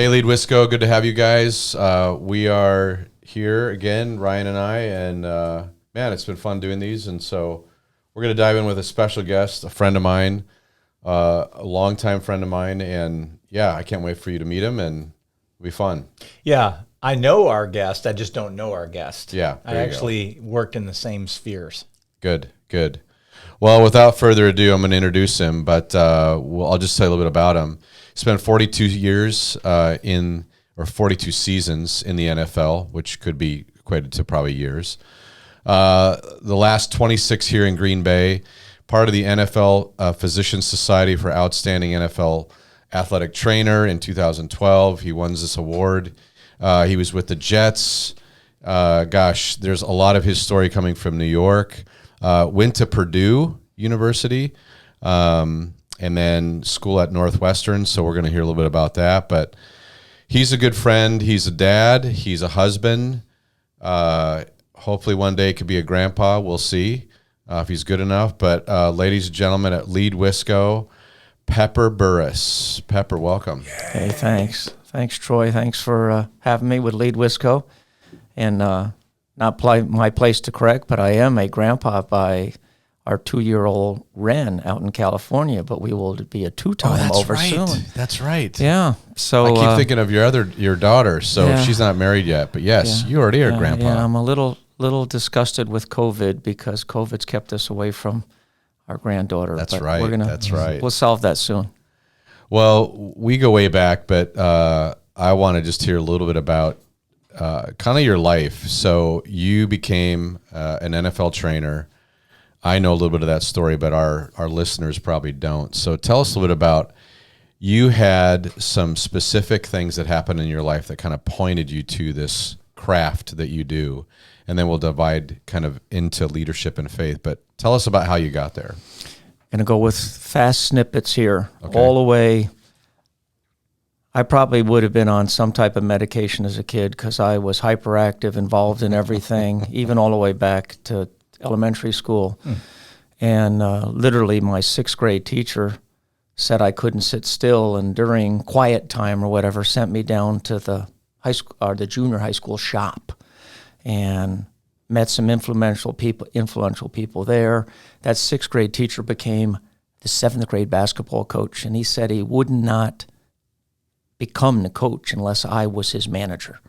Hey, Lead Wisco, good to have you guys. We are here again, Ryan and I, and man, it's been fun doing these. And so we're going to dive in with a special guest, a friend of mine, a longtime friend of mine, and yeah, I can't wait for you to meet him, and it'll be fun. Yeah, I know our guest. I just don't know our guest. Yeah, I actually worked in the same spheres. Good. Well, without further ado, I'm going to introduce him, but I'll just tell you a little bit about him. He spent 42 years 42 seasons in the NFL, which could be equated to probably years. The last 26 here in Green Bay, part of the NFL Physician Society for Outstanding NFL Athletic Trainer in 2012. He won this award. He was with the Jets. There's a lot of his story coming from New York. Went to Purdue University, and then school at Northwestern. So we're going to hear a little bit about that. But he's a good friend. He's a dad. He's a husband. Hopefully one day he could be a grandpa. We'll see if he's good enough. But ladies and gentlemen, at Lead Wisco, Pepper Burruss. Pepper, welcome. Hey, thanks. Thanks, Troy. Thanks for having me with Lead Wisco. And not my place to correct, but I am a grandpa by our 2-year-old Ren out in California, but we will be a two-time over soon. That's right. Yeah. So I keep thinking of your daughter. So yeah. She's not married yet, but yes, you already are grandpa. Yeah, I'm a little disgusted with COVID because COVID's kept us away from our granddaughter. That's but right. That's right. We'll solve that soon. Well, we go way back, but I want to just hear a little bit about kind of your life. So you became an NFL trainer. I know a little bit of that story, but our listeners probably don't. So tell us a little bit about, you had some specific things that happened in your life that kind of pointed you to this craft that you do, and then we'll divide kind of into leadership and faith. But tell us about how you got there. Going to go with fast snippets here. Okay. All the way. I probably would have been on some type of medication as a kid because I was hyperactive, involved in everything, even all the way back to elementary school. And literally my 6th grade teacher said I couldn't sit still, and during quiet time or whatever sent me down to the high school or the junior high school shop and met some influential people there. That 6th grade teacher became the 7th grade basketball coach, and he said he would not become the coach unless I was his manager.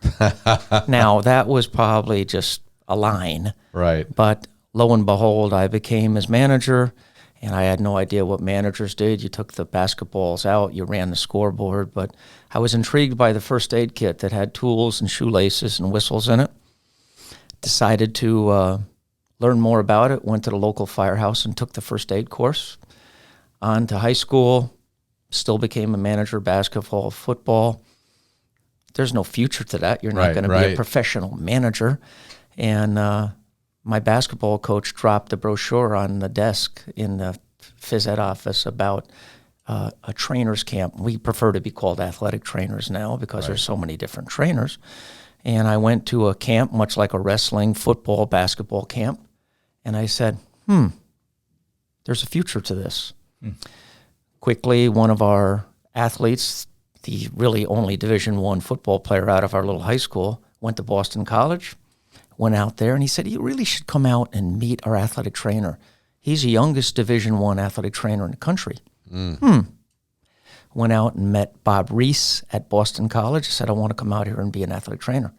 Now, that was probably just a line. Right. But lo and behold, I became his manager, and I had no idea what managers did. You took the basketballs out, you ran the scoreboard, but I was intrigued by the first aid kit that had tools and shoelaces and whistles in it. Decided to learn more about it, went to the local firehouse and took the first aid course. On to high school, still became a manager, basketball, football. There's no future to that. You're not going to be a professional manager. And my basketball coach dropped a brochure on the desk in the phys ed office about a trainer's camp. We prefer to be called athletic trainers now because there's so many different trainers. And I went to a camp, much like a wrestling, football, basketball camp. And I said, there's a future to this. Quickly, one of our athletes, the really only Division I football player out of our little high school, went to Boston College, went out there, and he said, you really should come out and meet our athletic trainer. He's the youngest Division I athletic trainer in the country. Went out and met Bob Reese at Boston College. I said, I want to come out here and be an athletic trainer.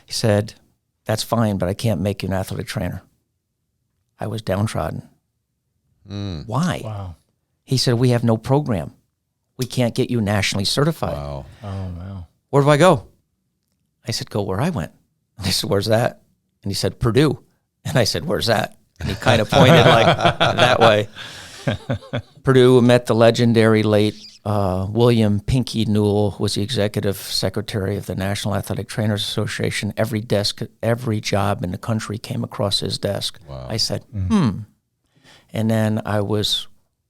He said, that's fine, but I can't make you an athletic trainer. I was downtrodden. Why? Wow. He said, we have no program. We can't get you nationally certified. Wow. Oh, wow. Where do I go? I said, go where I went. And I said, where's that? And he said, Purdue. And I said, where's that? And he kind of pointed like that way. Purdue, met the legendary late William Pinky Newell, who was the executive secretary of the National Athletic Trainers Association. Every job in the country came across his desk. Wow. I said, And then I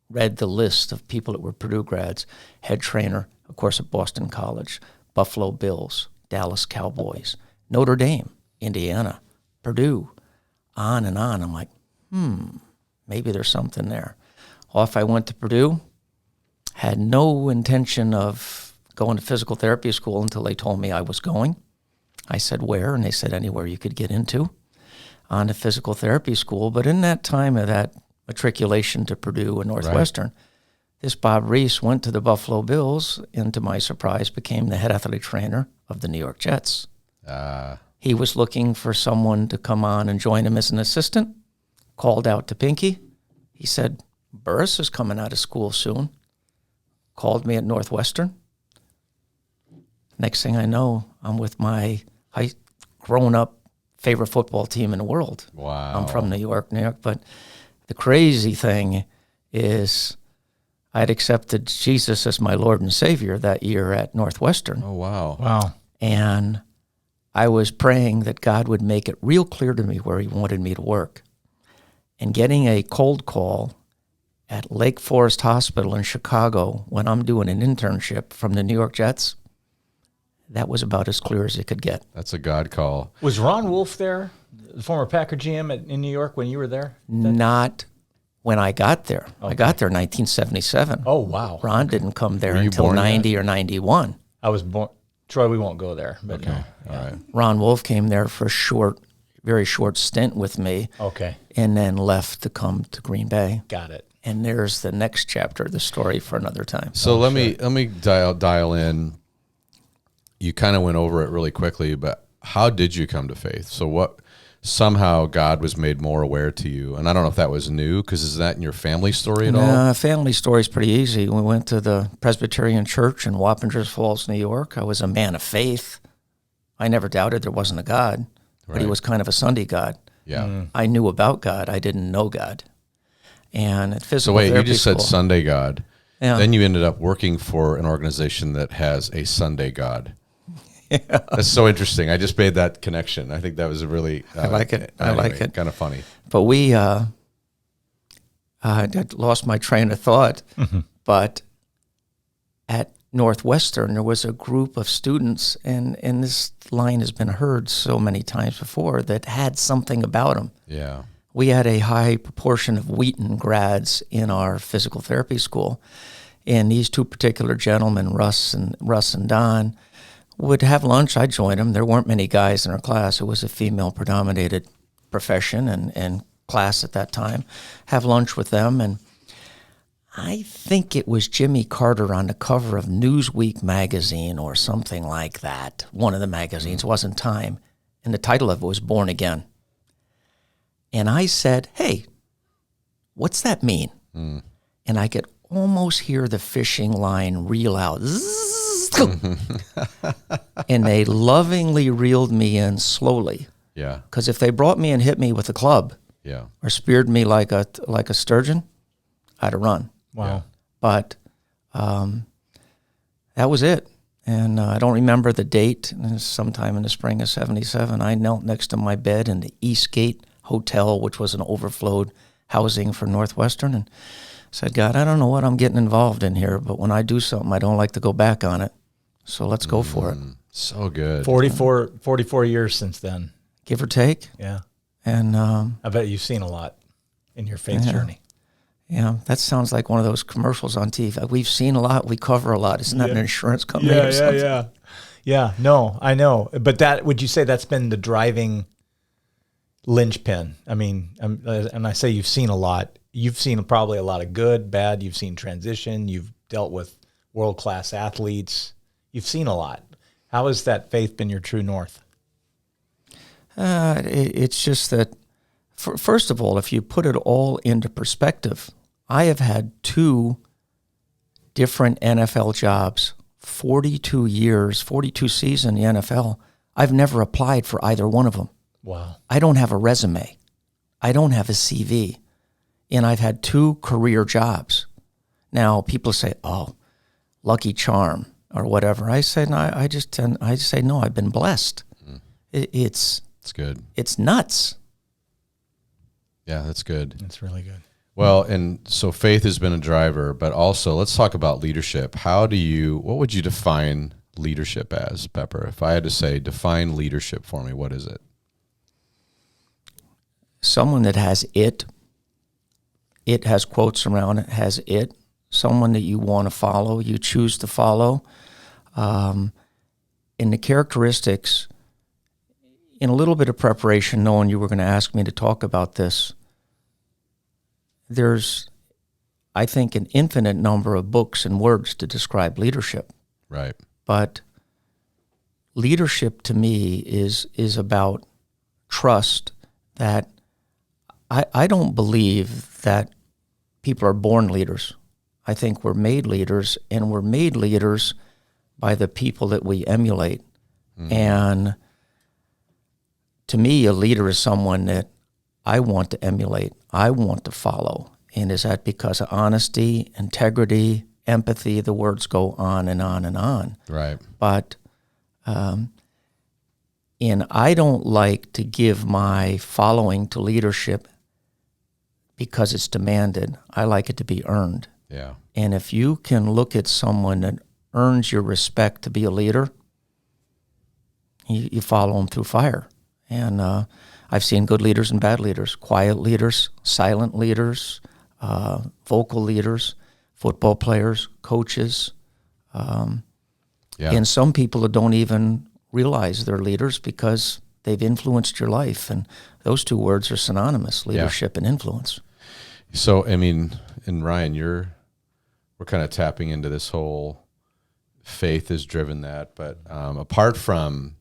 read the list of people that were Purdue grads, head trainer, of course, at Boston College, Buffalo Bills, Dallas Cowboys, Notre Dame, Indiana, Purdue, on and on. I'm like, maybe there's something there. Off I went to Purdue, had no intention of going to physical therapy school until they told me I was going. I said, where? And they said, anywhere you could get into on to physical therapy school. But in that time of that matriculation to Purdue and Northwestern, this Bob Reese went to the Buffalo Bills and, to my surprise, became the head athletic trainer of the New York Jets. He was looking for someone to come on and join him as an assistant, called out to Pinky. He said, Burruss is coming out of school soon. Called me at Northwestern. Next thing I know, I'm with my grown-up favorite football team in the world. Wow. I'm from New York. But the crazy thing is I had accepted Jesus as my Lord and Savior that year at Northwestern. Oh, wow. Wow. And I was praying that God would make it real clear to me where he wanted me to work. And getting a cold call at Lake Forest Hospital in Chicago when I'm doing an internship from the New York Jets, that was about as clear as it could get. That's a God call. Was Ron Wolf there, the former Packer GM in New York, when you were there? Not when I got there. Okay. I got there in 1977. Oh, wow. Ron didn't come there Were you until born 90 yet? or 91. I was born. Troy, we won't go there. But Okay. All right. Ron Wolf came there for a very short stint with me, Okay. and then left to come to Green Bay. Got it. And there's the next chapter of the story for another time. So let me dial in. You kind of went over it really quickly, but how did you come to faith? So what somehow God was made more aware to you, and I don't know if that was new, because is that in your family story at all? Family story is pretty easy. We went to the Presbyterian Church in Wappingers Falls, New York. I was a man of faith. I never doubted there wasn't a God, but he Right. was kind of a Sunday God. Yeah. I knew about God. I didn't know God. And at So physical wait, you therapy just said school, Sunday God. Yeah. Then you ended up working for an organization that has a Sunday God. That's so interesting. I just made that connection. I think that was a really I like it. I like it. Kind of funny. But I lost my train of thought. But at Northwestern, there was a group of students, and this line has been heard so many times before, that had something about them. Yeah. We had a high proportion of Wheaton grads in our physical therapy school, and these two particular gentlemen, Russ and Don, would have lunch. I'd join them. There weren't many guys in our class. It was a female-predominated profession and class at that time. Have lunch with them, and I think it was Jimmy Carter on the cover of Newsweek magazine or something like that. One of the magazines, wasn't Time, and the title of it was Born Again. And I said, hey, what's that mean? And I could almost hear the fishing line reel out. And they lovingly reeled me in slowly. Yeah. Because if they brought me and hit me with a club Yeah. or speared me like a sturgeon, I'd have run. Wow. But that was it. And I don't remember the date. It was sometime in the spring of 77. I knelt next to my bed in the Eastgate Hotel, which was an overflowed housing for Northwestern, and said, God, I don't know what I'm getting involved in here, but when I do something, I don't like to go back on it. So let's go for it. So good. 44 years since then. Give or take. Yeah. And I bet you've seen a lot in your faith journey. yeah, that sounds like one of those commercials on TV. We've seen a lot. We cover a lot. Isn't that an insurance company or something? Yeah, no, I know. But that, would you say that's been the driving linchpin? I mean, and I say you've seen a lot. You've seen probably a lot of good, bad. You've seen transition. You've dealt with world-class athletes. You've seen a lot. How has that faith been your true north? It's just that, first of all, if you put it all into perspective, I have had 2 different NFL jobs, 42 years, 42 seasons in the NFL. I've never applied for either one of them. Wow. I don't have a resume. I don't have a CV. And I've had 2 career jobs. Now, people say, oh, lucky charm or whatever. I say, no, I say, no, I've been blessed. It's good. It's nuts. Yeah, that's good. That's really good. Well, and so faith has been a driver, but also let's talk about leadership. What would you define leadership as, Pepper? If I had to say, define leadership for me, what is it? Someone that has it has quotes around it, has it, someone that you want to follow, you choose to follow. In the characteristics, in a little bit of preparation, knowing you were going to ask me to talk about this, there's, I think, an infinite number of books and words to describe leadership. Right. But leadership to me is about trust. That I don't believe that people are born leaders. I think we're made leaders, and we're made leaders by the people that we emulate. And to me, a leader is someone that I want to emulate, I want to follow. And is that because of honesty, integrity, empathy? The words go on and on and on. Right. But, and I don't like to give my following to leadership because it's demanded. I like it to be earned. Yeah. And if you can look at someone that earns your respect to be a leader, you follow them through fire. And I've seen good leaders and bad leaders, quiet leaders, silent leaders, vocal leaders, football players, coaches. And some people that don't even realize they're leaders because they've influenced your life. And those two words are synonymous, leadership and influence. So, I mean, and Ryan, we're kind of tapping into this whole faith has driven that. But apart from,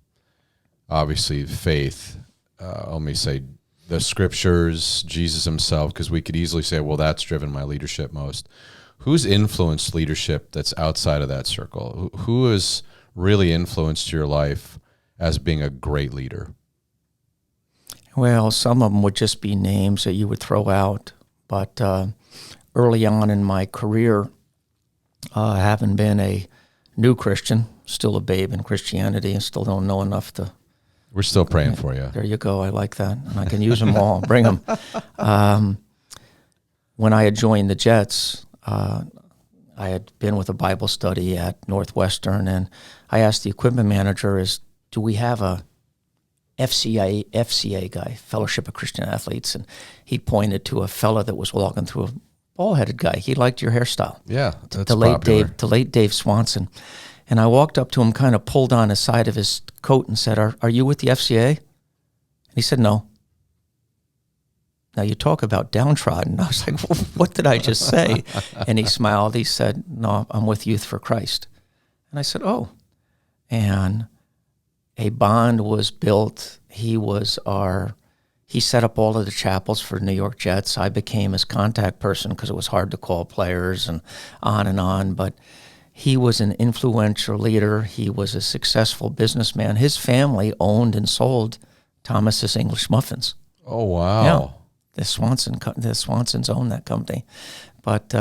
obviously, faith, let me say the scriptures, Jesus himself, because we could easily say, well, that's driven my leadership most. Who's influenced leadership that's outside of that circle? Who has really influenced your life as being a great leader? Well, some of them would just be names that you would throw out. But early on in my career, having been a new Christian, still a babe in Christianity, and still don't know enough to... We're still praying for you. There you go. I like that. And I can use them all. Bring them. When I had joined the Jets, I had been with a Bible study at Northwestern, and I asked the equipment manager, do we have a FCA guy, Fellowship of Christian Athletes? And he pointed to a fella that was walking through, a bald-headed guy. He liked your hairstyle. Yeah, that's the late popular. The late Dave Swanson. And I walked up to him, kind of pulled on the side of his coat and said, are you with the FCA? And he said, no. Now, you talk about downtrodden. I was like, well, what did I just say? And he smiled. He said, no, I'm with Youth for Christ. And I said, oh. And a bond was built. He set up all of the chapels for New York Jets. I became his contact person because it was hard to call players and on. But he was an influential leader. He was a successful businessman. His family owned and sold Thomas's English Muffins. Oh, wow. Yeah. The Swansons owned that company. But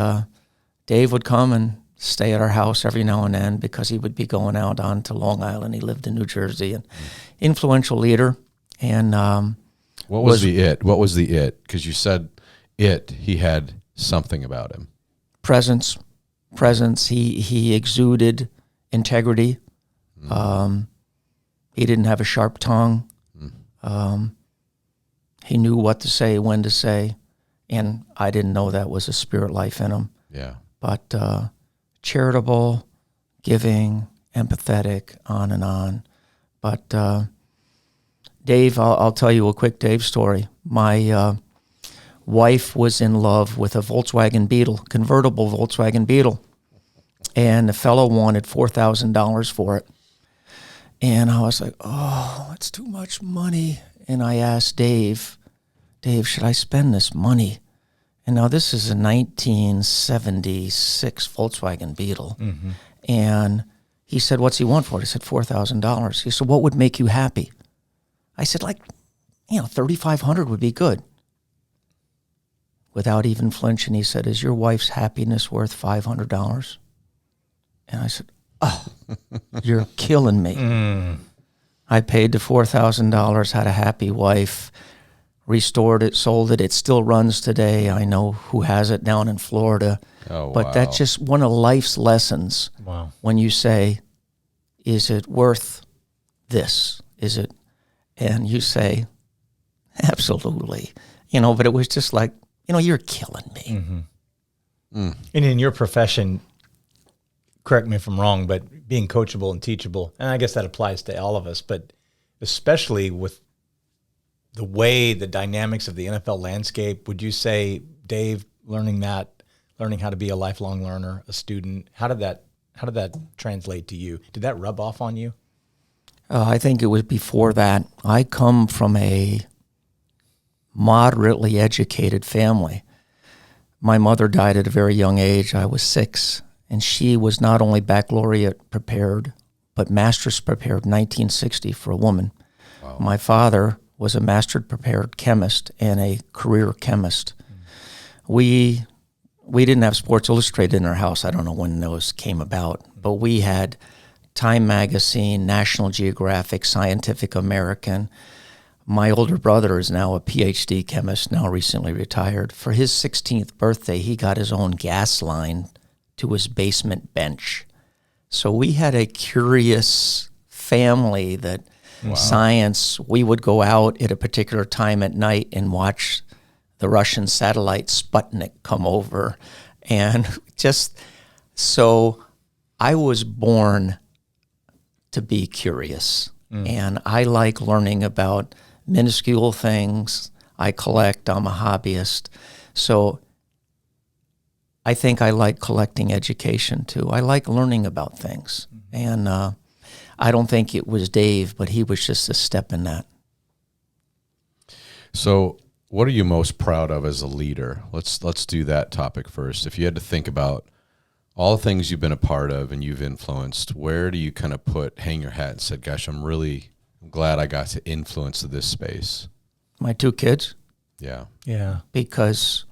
Dave would come and stay at our house every now and then because he would be going out on to Long Island. He lived in New Jersey. And influential leader. And what was the it? What was the it? Because you said he had something about him. Presence. He exuded integrity. He didn't have a sharp tongue. He knew what to say, when to say, and I didn't know that was a spirit life in him. Yeah. But charitable, giving, empathetic, on and on. But Dave, I'll tell you a quick Dave story. My wife was in love with a Volkswagen Beetle, convertible Volkswagen Beetle, and the fellow wanted $4,000 for it. And I was like, oh, it's too much money. And I asked Dave, should I spend this money? And now this is a 1976 Volkswagen Beetle. Mm-hmm. And he said, what's he want for it? I said, $4,000. He said, what would make you happy? I said, $3,500 would be good. Without even flinching, he said, is your wife's happiness worth $500? And I said, oh, you're killing me. I paid the $4,000, had a happy wife, restored it, sold it. It still runs today. I know who has it down in Florida. Oh, but that's just one of life's lessons. Wow. When you say, is it worth this? Is it? And you say, absolutely. But it was just like, you're killing me. Mm-hmm. And in your profession, correct me if I'm wrong, but being coachable and teachable, and I guess that applies to all of us, but especially with the way the dynamics of the NFL landscape, would you say, Dave, learning how to be a lifelong learner, a student, how did that translate to you? Did that rub off on you? I think it was before that. I come from a moderately educated family. My mother died at a very young age. I was 6, and she was not only baccalaureate prepared, but master's prepared in 1960 for a woman. Wow. My father was a master's prepared chemist and a career chemist. We didn't have Sports Illustrated in our house. I don't know when those came about, but we had Time Magazine, National Geographic, Scientific American. My older brother is now a PhD chemist, now recently retired. For his 16th birthday, he got his own gas line to his basement bench. So we had a curious family that science, we would go out at a particular time at night and watch the Russian satellite Sputnik come over. And just, so I was born to be curious. And I like learning about minuscule things. I collect, I'm a hobbyist. So I think I like collecting education too. I like learning about things. And I don't think it was Dave, but he was just a step in that. So what are you most proud of as a leader? Let's do that topic first. If you had to think about all the things you've been a part of and you've influenced, where do you kind of hang your hat and said, gosh, I'm glad I got to influence this space? My 2 kids. Yeah. Yeah. Because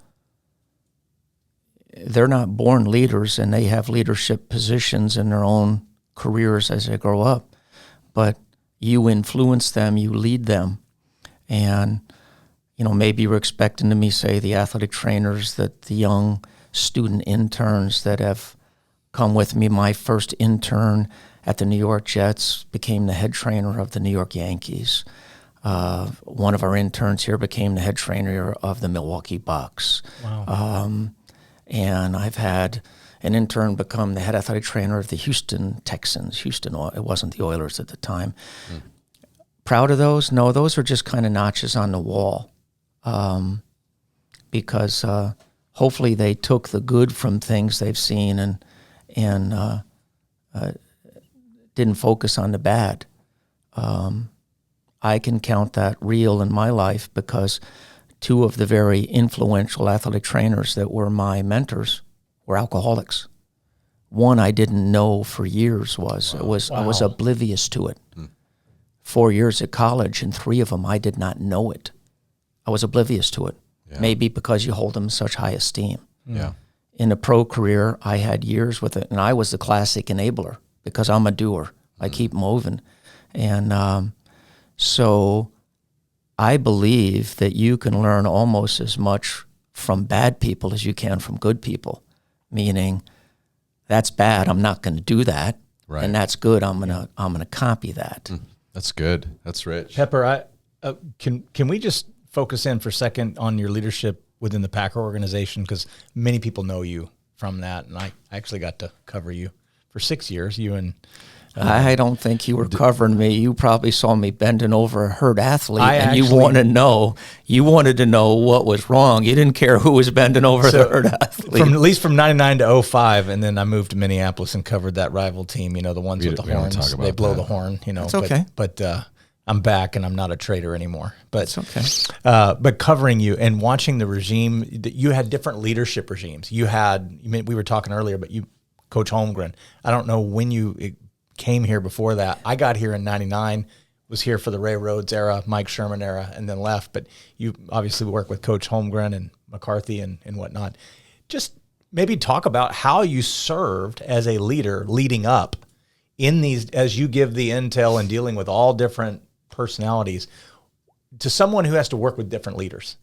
they're not born leaders and they have leadership positions in their own careers as they grow up. But you influence them, you lead them. And, maybe you're expecting to me say the athletic trainers, that the young student interns that have come with me. My first intern at the New York Jets became the head trainer of the New York Yankees. One of our interns here became the head trainer of the Milwaukee Bucks. Wow. And I've had an intern become the head athletic trainer of the Houston Texans. It wasn't the Oilers at the time. Proud of those? No, those are just kind of notches on the wall. Because hopefully they took the good from things they've seen and didn't focus on the bad. I can count that real in my life because 2 of the very influential athletic trainers that were my mentors were alcoholics. One I didn't know for years I was oblivious to it. 4 years at college, and 3 of them I did not know it. I was oblivious to it. Yeah. Maybe because you hold them in such high esteem. Yeah. In a pro career, I had years with it, and I was the classic enabler because I'm a doer. I keep moving. And so I believe that you can learn almost as much from bad people as you can from good people, meaning that's bad, I'm not going to do that. Right. And that's good, I'm gonna copy that. That's good. That's rich. Pepper, can we just focus in for a second on your leadership within the Packer organization? Because many people know you from that, and I actually got to cover you for 6 years. You and I don't think you were covering me. You probably saw me bending over a hurt athlete, you wanted to know what was wrong. You didn't care who was bending over the hurt athlete. At least from 99 to 05, and then I moved to Minneapolis and covered that rival team, the ones with the horns. They blow the horn, It's okay. But I'm back, and I'm not a traitor anymore. But it's okay. But covering you and watching the regime, you had different leadership regimes. We were talking earlier, but Coach Holmgren, I don't know when you came here before that. I got here in 99, was here for the Ray Rhodes era, Mike Sherman era, and then left. But you obviously work with Coach Holmgren and McCarthy and whatnot. Just maybe talk about how you served as a leader leading up in these, as you give the intel and dealing with all different personalities to someone who has to work with different leaders,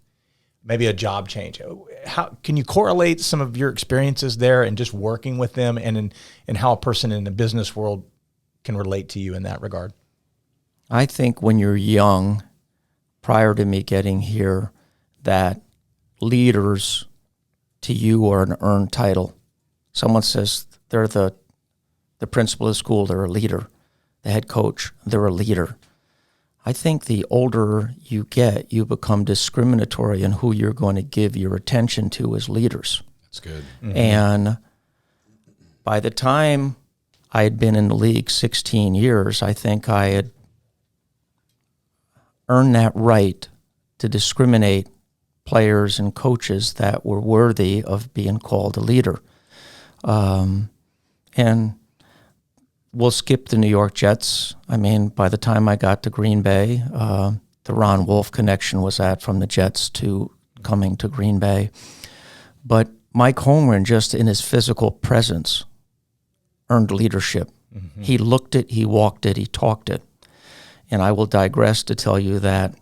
maybe a job change. How can you correlate some of your experiences there and just working with them and how a person in the business world can relate to you in that regard? I think when you're young, prior to me getting here, that leaders to you are an earned title. Someone says they're the The principal of the school, they're a leader. The head coach, they're a leader. I think the older you get, you become discriminatory in who you're going to give your attention to as leaders. That's good. Mm-hmm. And by the time I had been in the league 16 years, I think I had earned that right to discriminate players and coaches that were worthy of being called a leader. And we'll skip the New York Jets. I mean, by the time I got to Green Bay, the Ron Wolf connection was that from the Jets to coming to Green Bay. But Mike Holmgren, just in his physical presence, earned leadership. Mm-hmm. He looked it, he walked it, he talked it. And I will digress to tell you that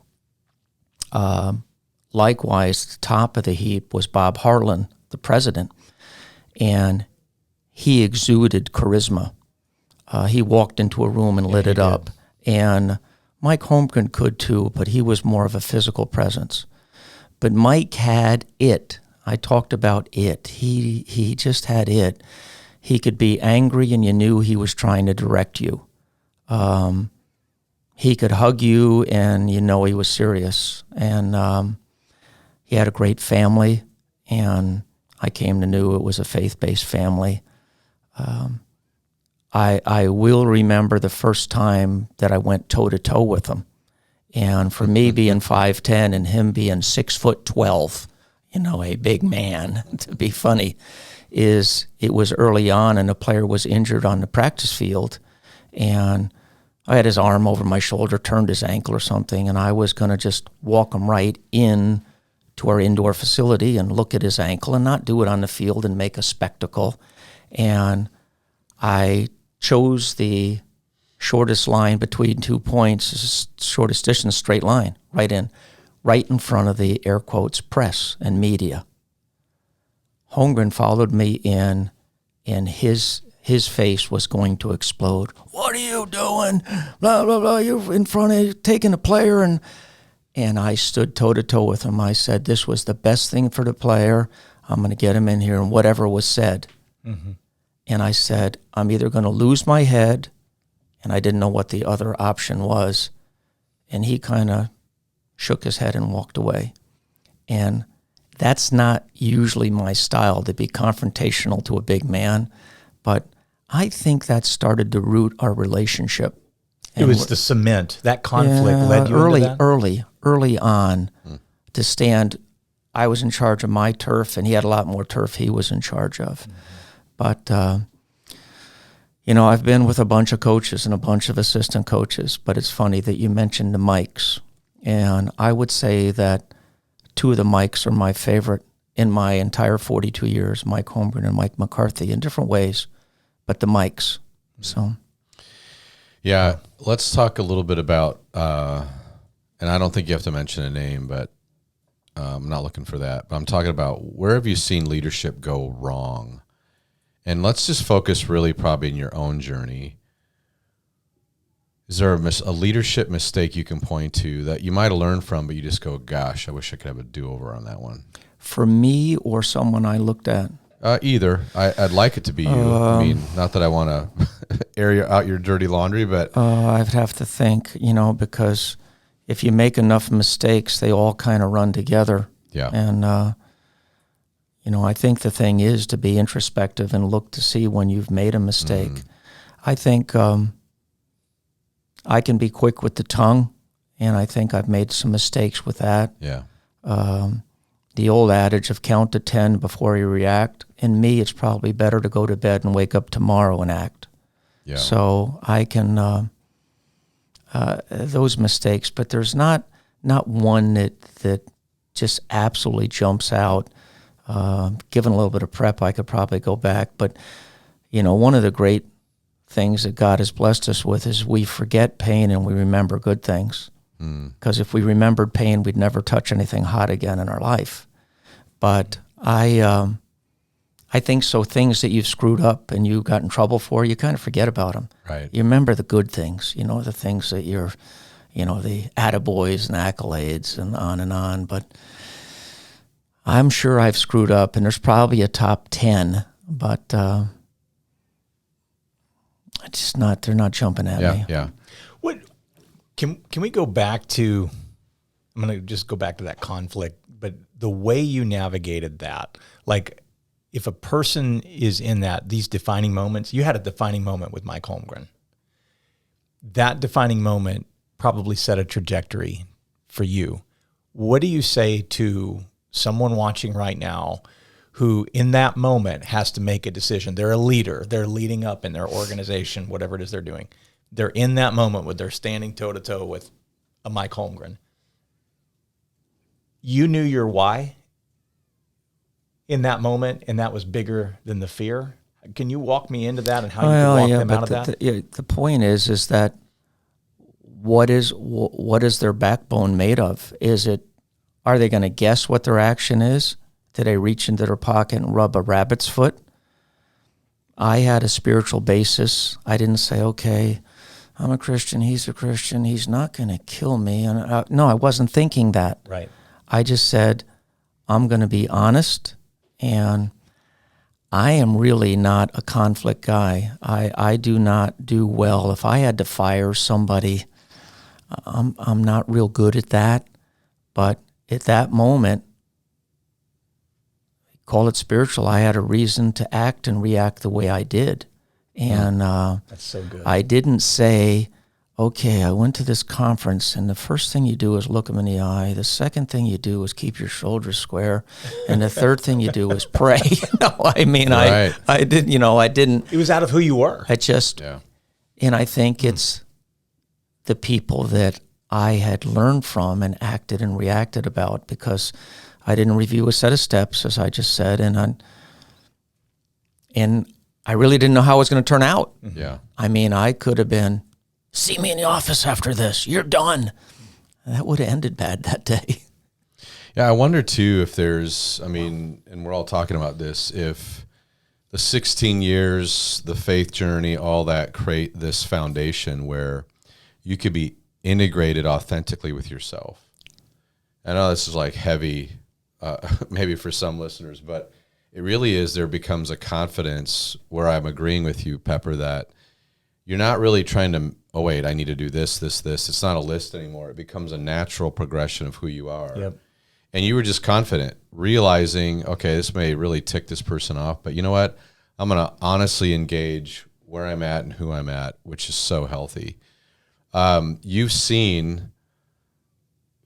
likewise, the top of the heap was Bob Harlan, the president, and he exuded charisma. He walked into a room and lit it up. And Mike Holmgren could too, but he was more of a physical presence. But Mike had it. I talked about it. He just had it. He could be angry and you knew he was trying to direct you. He could hug you and you know he was serious. And he had a great family, and I came to know it was a faith-based family. I will remember the first time that I went toe-to-toe with him. And for me being 5'10" and him being 6'12", you know, a big man, to be funny, is it was early on and a player was injured on the practice field, and I had his arm over my shoulder, turned his ankle or something, and I was going to just walk him right in to our indoor facility and look at his ankle and not do it on the field and make a spectacle. And I chose the shortest line between 2 points, shortest distance, straight line, right in front of the air quotes press and media. Holmgren followed me in, and his face was going to explode. What are you doing? Blah, blah, blah. You're in front of taking a player. And I stood toe-to-toe with him. I said, this was the best thing for the player. I'm going to get him in here, and whatever was said. Mm-hmm. And I said, I'm either going to lose my head, and I didn't know what the other option was. And he kind of shook his head and walked away. And that's not usually my style, to be confrontational to a big man. But I think that started to root our relationship. It was the cement. That conflict led you into that? Early on to stand. I was in charge of my turf, and he had a lot more turf he was in charge of. Mm-hmm. But, you know, I've been with a bunch of coaches and a bunch of assistant coaches, but it's funny that you mentioned the Mikes. And I would say that two of the Mikes are my favorite in my entire 42 years, Mike Holmgren and Mike McCarthy, in different ways, but the Mikes. So, yeah, let's talk a little bit about, and I don't think you have to mention a name, but I'm not looking for that. But I'm talking about, where have you seen leadership go wrong? And let's just focus really probably in your own journey. Is there a leadership mistake you can point to that you might have learned from, but you just go, gosh, I wish I could have a do-over on that one? For me or someone I looked at? Either. I'd like it to be you. I mean, not that I want to air out your dirty laundry, but... I'd have to think, you know, because if you make enough mistakes, they all kind of run together. Yeah. And, you know, I think the thing is to be introspective and look to see when you've made a mistake. Mm-hmm. I think I can be quick with the tongue, and I think I've made some mistakes with that. Yeah. The old adage of count to 10 before you react. In me, it's probably better to go to bed and wake up tomorrow and act. Yeah. So I can, those mistakes, but there's not one that just absolutely jumps out. Given a little bit of prep, I could probably go back. But, you know, one of the great things that God has blessed us with is we forget pain and we remember good things. Because if we remembered pain, we'd never touch anything hot again in our life. But I think so. Things that you've screwed up and you got in trouble for, you kind of forget about them. Right. You remember the good things, you know, the things that you're, you know, the attaboys and accolades and on. But I'm sure I've screwed up, and there's probably a top 10. But they're not jumping at me. Yeah. What can we go back to? I'm going to just go back to that conflict, but the way you navigated that, like if a person is in these defining moments, you had a defining moment with Mike Holmgren. That defining moment probably set a trajectory for you. What do you say to someone watching right now who in that moment has to make a decision? They're a leader. They're leading up in their organization, whatever it is they're doing. They're in that moment where they're standing toe-to-toe with a Mike Holmgren. You knew your why in that moment, and that was bigger than the fear. Can you walk me into that and how you can walk them out of that? The point is that what is their backbone made of? Are they going to guess what their action is? Did they reach into their pocket and rub a rabbit's foot? I had a spiritual basis. I didn't say, okay, I'm a Christian, he's a Christian, he's not going to kill me. And no, I wasn't thinking that. Right. I just said, I'm going to be honest, and I am really not a conflict guy. I do not do well. If I had to fire somebody, I'm not real good at that. But at that moment, call it spiritual, I had a reason to act and react the way I did. And that's so good. I didn't say, okay, I went to this conference, and the first thing you do is look them in the eye. The second thing you do is keep your shoulders square. And the third thing you do is pray. No, I mean, right. I didn't, I didn't. It was out of who you were. I just, and I think it's the people that I had learned from and acted and reacted about, because I didn't review a set of steps, as I just said, and I really didn't know how it was going to turn out. Yeah. I mean, I could have been, see me in the office after this, you're done. That would have ended bad that day. Yeah, I wonder too if there's, and we're all talking about this, if the 16 years, the faith journey, all that create this foundation where you could be integrated authentically with yourself. I know this is like heavy, maybe for some listeners, but it really is. There becomes a confidence where I'm agreeing with you, Pepper, that you're not really trying to, oh, wait, I need to do this. It's not a list anymore. It becomes a natural progression of who you are. Yep. And you were just confident, realizing, okay, this may really tick this person off, but you know what? I'm going to honestly engage where I'm at and who I'm at, which is so healthy. You've seen,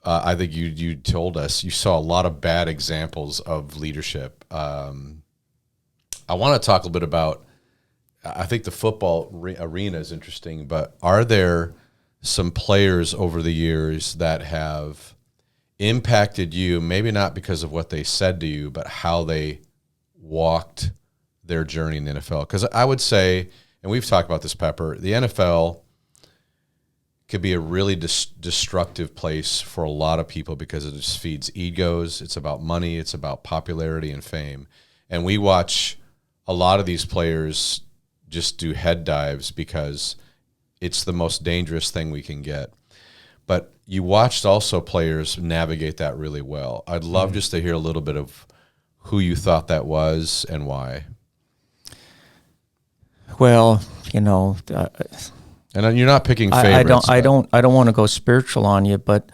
I think you told us, you saw a lot of bad examples of leadership. I want to talk a little bit about, I think the football arena is interesting, but are there some players over the years that have impacted you, maybe not because of what they said to you, but how they walked their journey in the NFL? Because I would say, and we've talked about this, Pepper, the NFL could be a really destructive place for a lot of people because it just feeds egos. It's about money. It's about popularity and fame. And we watch a lot of these players just do head dives because it's the most dangerous thing we can get. But you watched also players navigate that really well. I'd love just to hear a little bit of who you thought that was and why. Well, and you're not picking favorites. I don't want to go spiritual on you, but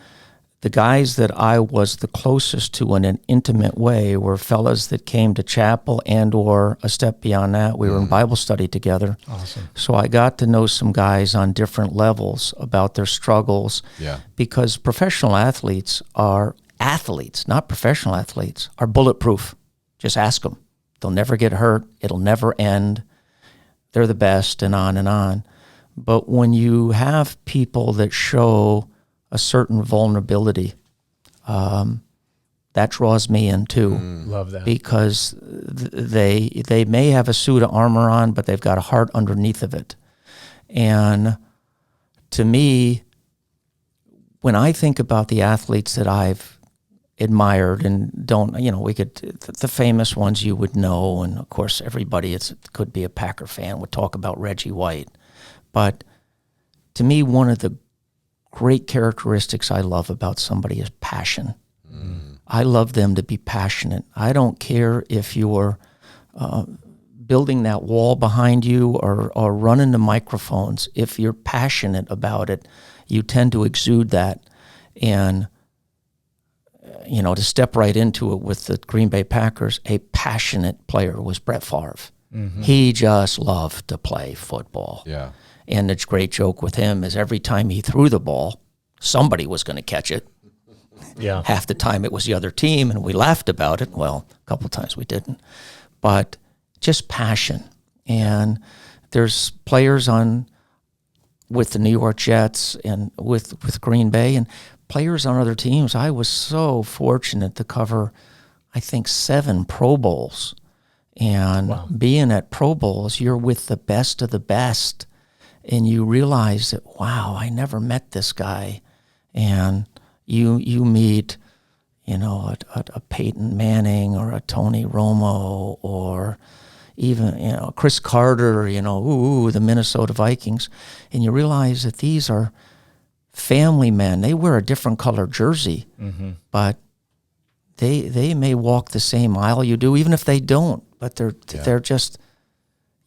the guys that I was the closest to in an intimate way were fellas that came to chapel, and or a step beyond that, we were in Bible study together. Awesome. So I got to know some guys on different levels about their struggles. Yeah. Because professional athletes, not professional athletes, are bulletproof. Just ask them. They'll never get hurt. It'll never end. They're the best, and on and on. But when you have people that show a certain vulnerability, that draws me in too. Love that. Because they may have a suit of armor on, but they've got a heart underneath of it. And to me, when I think about the athletes that I've admired and the famous ones you would know, and of course everybody could be a Packer fan would talk about Reggie White. But to me, one of the great characteristics I love about somebody is passion. I love them to be passionate. I don't care if you're building that wall behind you or running the microphones, if you're passionate about it, you tend to exude that. And, to step right into it with the Green Bay Packers, a passionate player was Brett Favre. Mm-hmm. He just loved to play football. Yeah. And the great joke with him is every time he threw the ball, somebody was going to catch it. Yeah. Half the time it was the other team, and we laughed about it. Well, a couple of times we didn't. But just passion. And there's players with the New York Jets and with Green Bay and players on other teams. I was so fortunate to cover, I think, 7 Pro Bowls. And being at Pro Bowls, you're with the best of the best. And you realize that, wow, I never met this guy. And you meet, a Peyton Manning or a Tony Romo or even, Chris Carter, the Minnesota Vikings. And you realize that these are family men. They wear a different color jersey, but they may walk the same aisle you do, even if they don't. But they're just,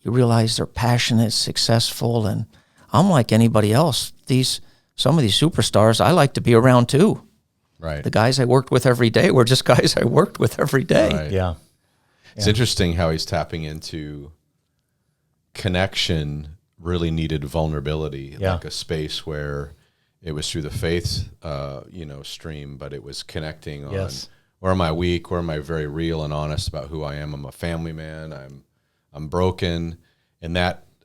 you realize they're passionate, successful, and I'm like anybody else. Some of these superstars I like to be around too. Right. The guys I worked with every day were just guys I worked with every day. Right. Yeah. It's interesting how he's tapping into connection, really needed vulnerability, like a space where it was through the faith, stream, but it was connecting on where am I weak, where am I very real and honest about who I am. I'm a family man. I'm broken, and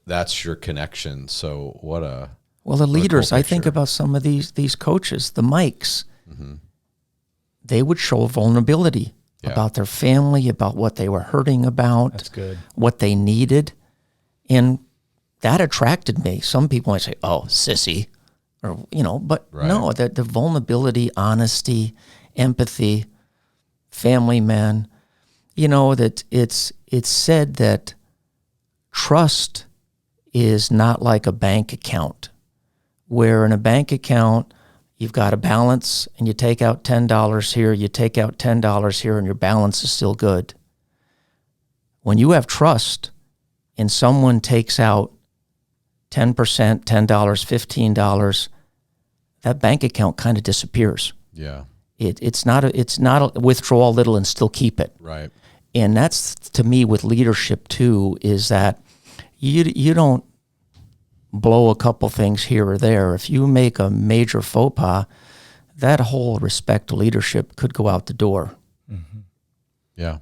that's your connection. So well, the leaders. I think about some of these coaches, the Mikes. Mm-hmm. They would show vulnerability about their family, about what they were hurting about. That's good. What they needed, and that attracted me. Some people might say, "Oh, sissy," or but no, the vulnerability, honesty, empathy, family men. That it's said that trust is not like a bank account, where in a bank account you've got a balance and you take out $10 here, you take out $10 here, and your balance is still good. When you have trust and someone takes out 10%, $10, $15, that bank account kind of disappears. Yeah. It's not a withdraw a little and still keep it. Right. And that's, to me, with leadership too, is that you don't blow a couple things here or there. If you make a major faux pas, that whole respect to leadership could go out the door. Mm-hmm. Yeah.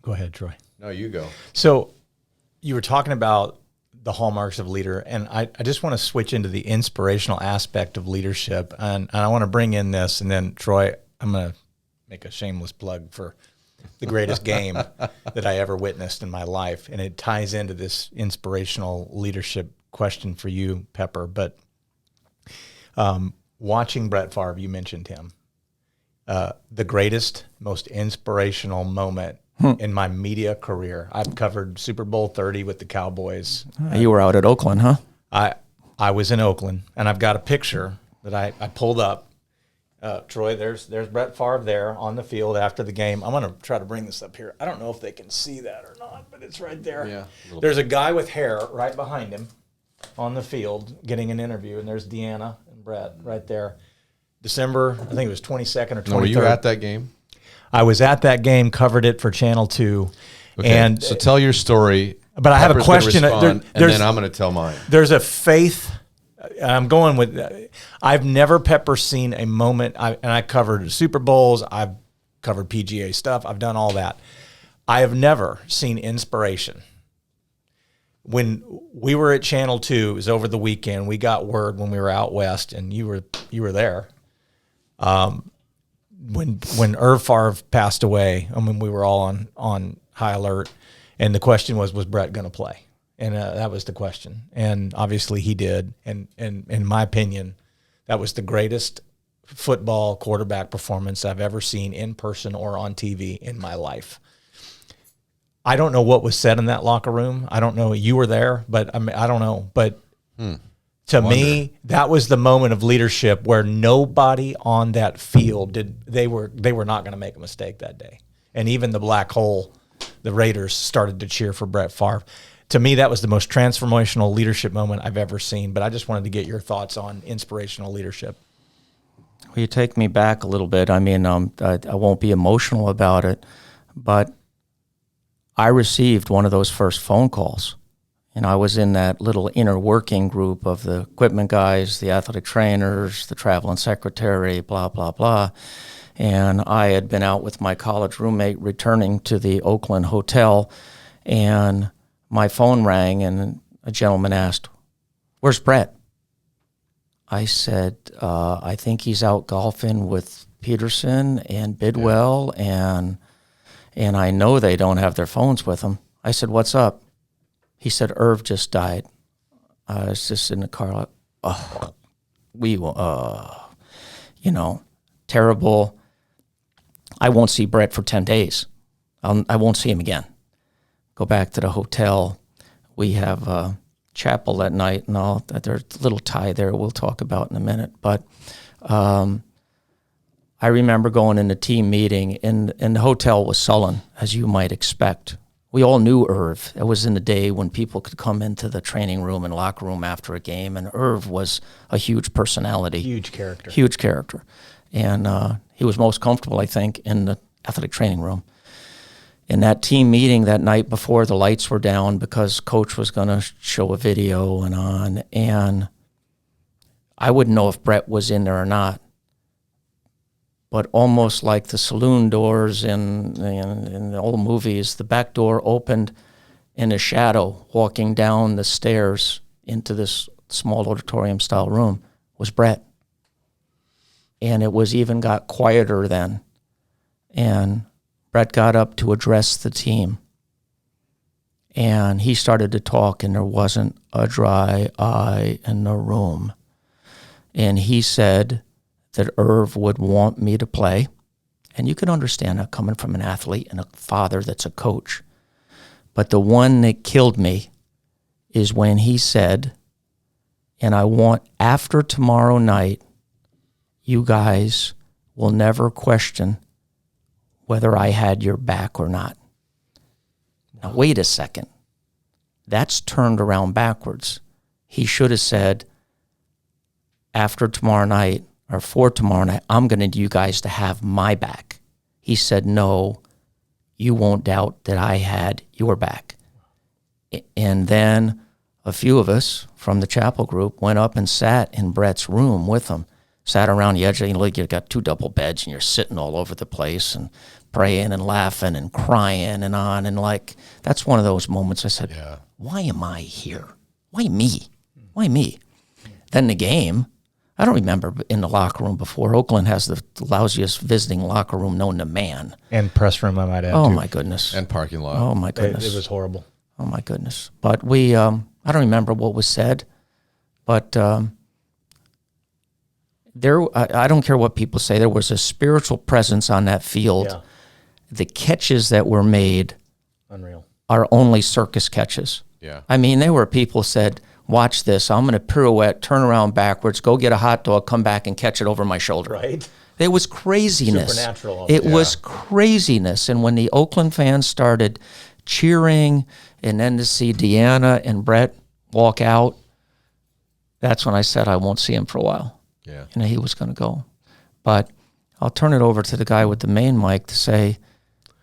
Go ahead, Troy. No, you go. So you were talking about the hallmarks of leader, and I just want to switch into the inspirational aspect of leadership, and I want to bring in this, and then Troy, I'm going to make a shameless plug for the greatest game that I ever witnessed in my life, and it ties into this inspirational leadership question for you, Pepper. But watching Brett Favre, you mentioned him, the greatest, most inspirational moment in my media career. I've covered Super Bowl 30 with the Cowboys. You were out at Oakland, huh? I was in Oakland, and I've got a picture that I pulled up. Troy, there's Brett Favre there on the field after the game. I'm going to try to bring this up here. I don't know if they can see that or not, but it's right there. Yeah, there's a guy with hair right behind him on the field getting an interview, and there's Deanna and Brett right there. December, I think it was 22nd or 23rd. Were you at that game? I was at that game, covered it for Channel 2. Okay, and so tell your story. But I have a question. And then I'm going to tell mine. There's a faith. I'm going with. I've never, Pepper, seen a moment. I covered Super Bowls. I've covered PGA stuff. I've done all that. I have never seen inspiration. When we were at Channel 2, it was over the weekend. We got word when we were out west, and you were there. When Irv Favre passed away, I mean, we were all on high alert, and the question was Brett going to play? And that was the question. And obviously he did. And in my opinion, that was the greatest football quarterback performance I've ever seen in person or on TV in my life. I don't know what was said in that locker room. I don't know. You were there, but I don't know. But to me, that was the moment of leadership where nobody on that field they were not going to make a mistake that day. And even the black hole the Raiders started to cheer for Brett Favre. To me, that was the most transformational leadership moment I've ever seen. But I just wanted to get your thoughts on inspirational leadership. Well, you take me back a little bit. I mean, I won't be emotional about it, but I received one of those first phone calls. And I was in that little inner working group of the equipment guys, the athletic trainers, the traveling secretary, blah, blah, blah. And I had been out with my college roommate returning to the Oakland hotel, and my phone rang, and a gentleman asked, "Where's Brett?" I said, I think he's out golfing with Peterson and Bidwell, and I know they don't have their phones with them. I said, "What's up?" He said, "Irv just died." I was just in the car, like, terrible. I won't see Brett for 10 days. I won't see him again. Go back to the hotel. We have chapel that night and all. There's a little tie there we'll talk about in a minute. But I remember going in the team meeting, and the hotel was sullen, as you might expect. We all knew Irv. It was in the day when people could come into the training room and locker room after a game, and Irv was a huge personality. Huge character. Huge character. And he was most comfortable, I think, in the athletic training room. In that team meeting that night before, the lights were down because Coach was going to show a video and I wouldn't know if Brett was in there or not. But almost like the saloon doors in the old movies, the back door opened, and a shadow walking down the stairs into this small auditorium-style room was Brett. And it was even got quieter then. And Brett got up to address the team. And he started to talk, and there wasn't a dry eye in the room. And he said that Irv would want me to play. And you can understand that coming from an athlete and a father that's a coach. But the one that killed me is when he said, "And I want after tomorrow night, you guys will never question whether I had your back or not." Now, wait a second. That's turned around backwards. He should have said, after tomorrow night, or for tomorrow night, I'm going to need you guys to have my back. He said, "No, you won't doubt that I had your back." And then a few of us from the chapel group went up and sat in Brett's room with him, sat around the edge. You've got 2 double beds, and you're sitting all over the place and praying and laughing and crying and on. And like, that's one of those moments I said, Why am I here? Why me? Why me? Then the game, I don't remember in the locker room before. Oakland has the lousiest visiting locker room known to man. And press room, I might add. Oh, too. my goodness. And parking lot. Oh, my goodness. It was horrible. Oh, my goodness. But we, I don't remember what was said, but I don't care what people say. There was a spiritual presence on that field. Yeah. The catches that were made Unreal. are only circus catches. Yeah. I mean, there were people said, "Watch this. I'm going to pirouette, turn around backwards, go get a hot dog, come back and catch it over my shoulder." Right. It was craziness. Supernatural. It was craziness. And when the Oakland fans started cheering, and then to see Deanna and Brett walk out, that's when I said I won't see him for a while. Yeah. You know, he was going to go. But I'll turn it over to the guy with the main mic to say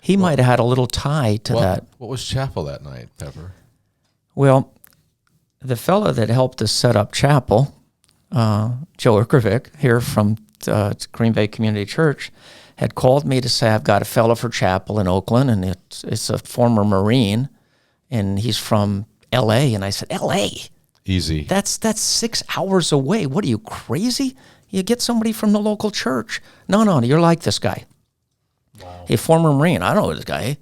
he might have had a little tie to that. What was chapel that night, Pepper? Well, the fella that helped us set up chapel, Joe Erkovic, here from Green Bay Community Church, had called me to say, "I've got a fella for chapel in Oakland, and it's a former Marine, and he's from L.A." And I said, "L.A.? Easy. That's 6 hours away. What are you, crazy? You get somebody from the local church." No, you're like this guy. Wow. A former Marine. I know this guy.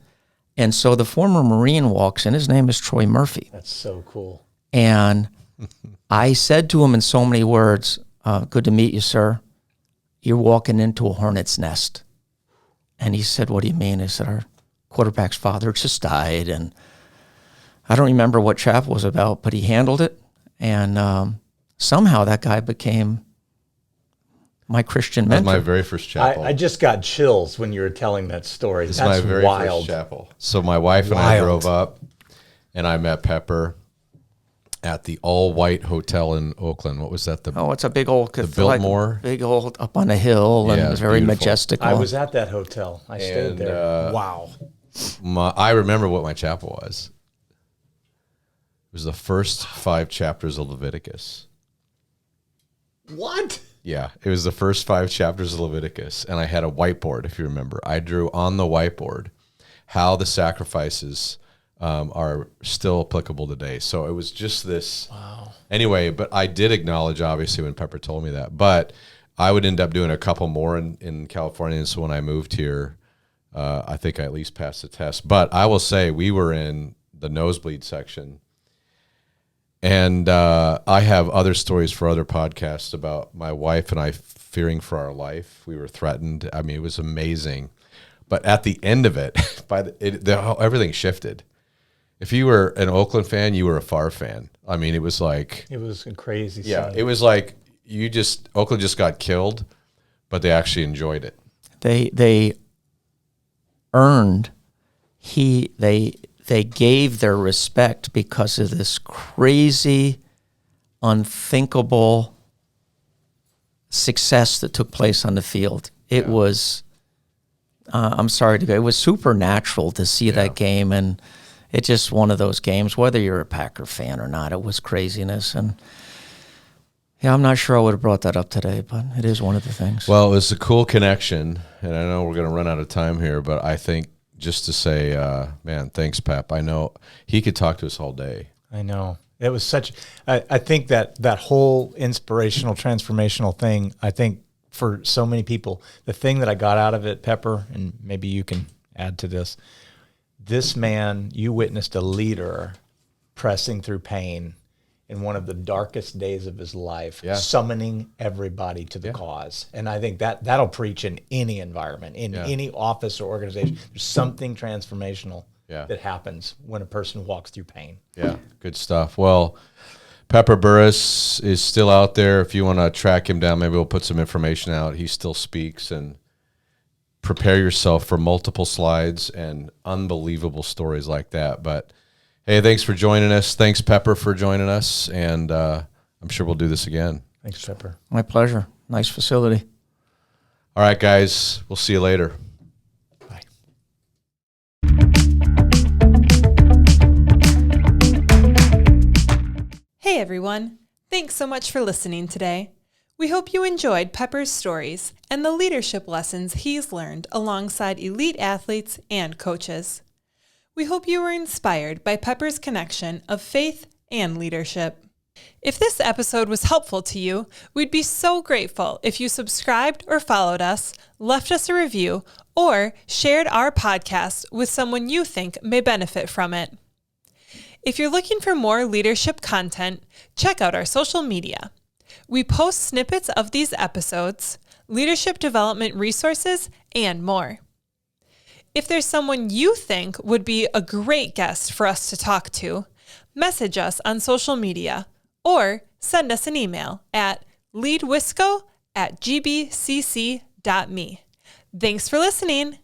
And so the former Marine walks in. His name is Troy Murphy. That's so cool. And I said to him in so many words, "Good to meet you, sir. You're walking into a hornet's nest." And he said, "What do you mean?" I said, "Our quarterback's father just died." And I don't remember what chapel was about, but he handled it. And somehow that guy became my Christian That was mentor. my very first chapel. I just got chills when you were telling that story. This That's is my very wild. first chapel. So my wife and I drove up, and I met Pepper at the all-white hotel in Oakland. What was that? It's a big old Biltmore? big old up on a hill, Yeah, and it's very beautiful. majestical. I was at that hotel. I stayed And, there. Wow. I remember what my chapel was. It was the first 5 chapters of Leviticus. What? Yeah, it was the first 5 chapters of Leviticus, and I had a whiteboard, if you remember. I drew on the whiteboard how the sacrifices are still applicable today. So it was just this. Wow. Anyway, but I did acknowledge, obviously, when Pepper told me that. But I would end up doing a couple more in California. And so when I moved here, I think I at least passed the test. But I will say we were in the nosebleed section. And I have other stories for other podcasts about my wife and I fearing for our life. We were threatened. I mean, it was amazing. But at the end of it, everything shifted. If you were an Oakland fan, you were a Favre fan. I mean, it was like... It was a crazy Yeah, scene. it was like Oakland just got killed, but they actually enjoyed it. They earned they gave their respect because of this crazy, unthinkable success that took place on the field. It was, I'm sorry to go, it was supernatural to see that game, and it's just one of those games, whether you're a Packer fan or not, it was craziness. And yeah, I'm not sure I would have brought that up today, but it is one of the things. Well, it was a cool connection, and I know we're going to run out of time here, but I think just to say, man, thanks, Pep. I know he could talk to us all day. I know. It was such, I think that whole inspirational, transformational thing, I think for so many people, the thing that I got out of it, Pepper, and maybe you can add to this man, you witnessed a leader pressing through pain in one of the darkest days of his life, summoning everybody to the cause. And I think that'll preach in any environment, in any office or organization. There's something transformational that happens when a person walks through pain. Yeah, good stuff. Well, Pepper Burruss is still out there. If you want to track him down, maybe we'll put some information out. He still speaks, and prepare yourself for multiple slides and unbelievable stories like that. But hey, thanks for joining us. Thanks, Pepper, for joining us, and I'm sure we'll do this again. Thanks, Pepper. My pleasure. Nice facility. All right, guys. We'll see you later. Bye. Hey everyone, thanks so much for listening today. We hope you enjoyed Pepper's stories and the leadership lessons he's learned alongside elite athletes and coaches. We hope you were inspired by Pepper's connection of faith and leadership. If this episode was helpful to you, we'd be so grateful if you subscribed or followed us, left us a review, or shared our podcast with someone you think may benefit from it. If you're looking for more leadership content, check out our social media. We post snippets of these episodes, leadership development resources, and more. If there's someone you think would be a great guest for us to talk to, message us on social media or send us an email at leadwisco@gbcc.me. Thanks for listening.